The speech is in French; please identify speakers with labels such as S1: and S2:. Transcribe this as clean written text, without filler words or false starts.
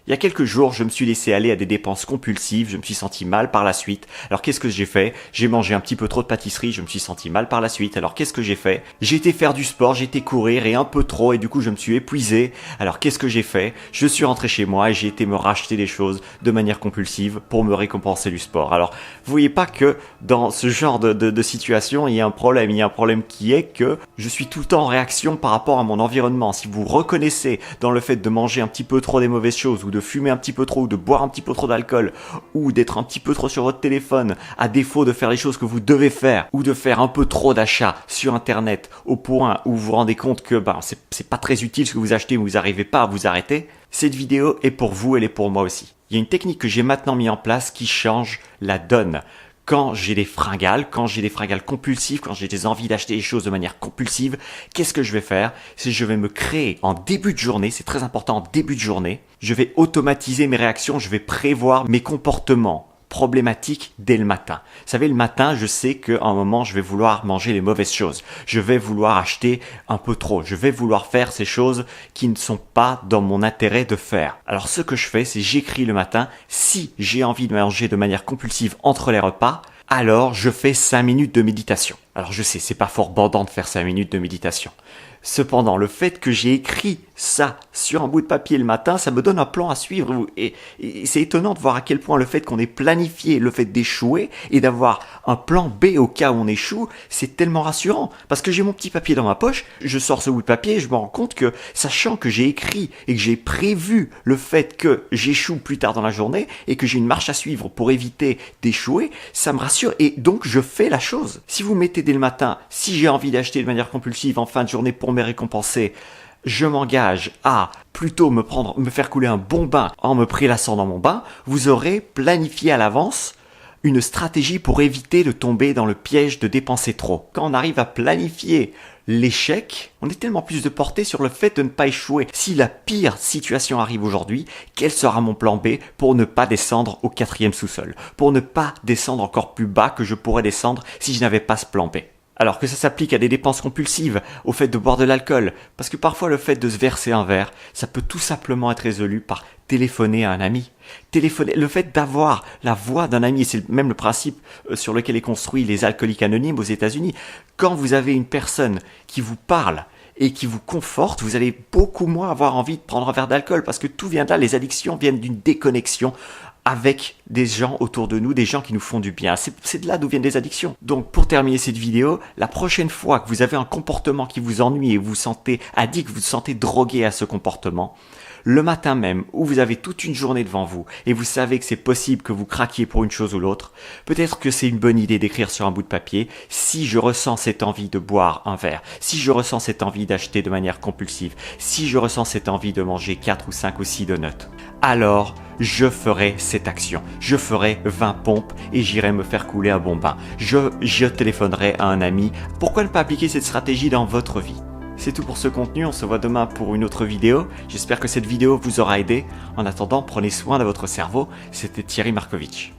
S1: Il y a quelques jours, je me suis laissé aller à des dépenses compulsives, je me suis senti mal par la suite. Alors qu'est-ce que j'ai fait? J'ai mangé un petit peu trop de pâtisserie, je me suis senti mal par la suite. Alors qu'est-ce que j'ai fait? J'ai été faire du sport, j'ai été courir et un peu trop et du coup je me suis épuisé. Alors qu'est-ce que j'ai fait? Je suis rentré chez moi et j'ai été me racheter des choses de manière compulsive pour me récompenser du sport. Alors vous voyez pas que dans ce genre de situation, il y a un problème. Il y a un problème qui est que je suis tout le temps en réaction par rapport à mon environnement. Si vous reconnaissez dans le fait de manger un petit peu trop des mauvaises choses ou de fumer un petit peu trop ou de boire un petit peu trop d'alcool ou d'être un petit peu trop sur votre téléphone à défaut de faire les choses que vous devez faire ou de faire un peu trop d'achats sur internet au point où vous vous rendez compte que c'est pas très utile ce que vous achetez, vous n'arrivez pas à vous arrêter, cette vidéo est pour vous, elle est pour moi aussi. Il y a une technique que j'ai maintenant mis en place qui change la donne. Quand j'ai des fringales compulsives, quand j'ai des envies d'acheter des choses de manière compulsive, qu'est-ce que je vais faire? C'est que je vais me créer en début de journée, c'est très important en début de journée, je vais automatiser mes réactions, je vais prévoir mes comportements problématiques dès le matin. Vous savez, le matin, je sais qu'à un moment, je vais vouloir manger les mauvaises choses. Je vais vouloir acheter un peu trop. Je vais vouloir faire ces choses qui ne sont pas dans mon intérêt de faire. Alors, ce que je fais, c'est j'écris le matin. Si j'ai envie de manger de manière compulsive entre les repas, alors je fais 5 minutes de méditation. Alors, je sais, c'est pas fort bandant de faire 5 minutes de méditation. Cependant, le fait que j'ai écrit ça sur un bout de papier le matin, ça me donne un plan à suivre. Et c'est étonnant de voir à quel point le fait qu'on ait planifié le fait d'échouer et d'avoir un plan B au cas où on échoue, c'est tellement rassurant. Parce que j'ai mon petit papier dans ma poche, je sors ce bout de papier et je me rends compte que, sachant que j'ai écrit et que j'ai prévu le fait que j'échoue plus tard dans la journée et que j'ai une marche à suivre pour éviter d'échouer, ça me rassure et donc je fais la chose. Si vous mettez dès le matin, si j'ai envie d'acheter de manière compulsive en fin de journée pour me récompenser, je m'engage à plutôt me faire couler un bon bain en me prélassant dans mon bain, vous aurez planifié à l'avance une stratégie pour éviter de tomber dans le piège de dépenser trop. Quand on arrive à planifier l'échec, on est tellement plus de portée sur le fait de ne pas échouer. Si la pire situation arrive aujourd'hui, quel sera mon plan B pour ne pas descendre au 4e sous-sol? Pour ne pas descendre encore plus bas que je pourrais descendre si je n'avais pas ce plan B? Alors que ça s'applique à des dépenses compulsives, au fait de boire de l'alcool, parce que parfois le fait de se verser un verre, ça peut tout simplement être résolu par téléphoner à un ami. Le fait d'avoir la voix d'un ami, c'est même le principe sur lequel est construit les alcooliques anonymes aux États-Unis. Quand vous avez une personne qui vous parle et qui vous conforte, vous allez beaucoup moins avoir envie de prendre un verre d'alcool, parce que tout vient de là, les addictions viennent d'une déconnexion avec des gens autour de nous, des gens qui nous font du bien. C'est de là d'où viennent les addictions. Donc pour terminer cette vidéo, la prochaine fois que vous avez un comportement qui vous ennuie et vous vous sentez addict, vous vous sentez drogué à ce comportement, le matin même, où vous avez toute une journée devant vous et vous savez que c'est possible que vous craquiez pour une chose ou l'autre, peut-être que c'est une bonne idée d'écrire sur un bout de papier: si je ressens cette envie de boire un verre, si je ressens cette envie d'acheter de manière compulsive, si je ressens cette envie de manger 4 ou 5 ou 6 donuts, alors je ferai cette action. Je ferai 20 pompes et j'irai me faire couler un bon bain. Je téléphonerai à un ami. Pourquoi ne pas appliquer cette stratégie dans votre vie? C'est tout pour ce contenu, on se voit demain pour une autre vidéo. J'espère que cette vidéo vous aura aidé. En attendant, prenez soin de votre cerveau. C'était Thierry Markovitch.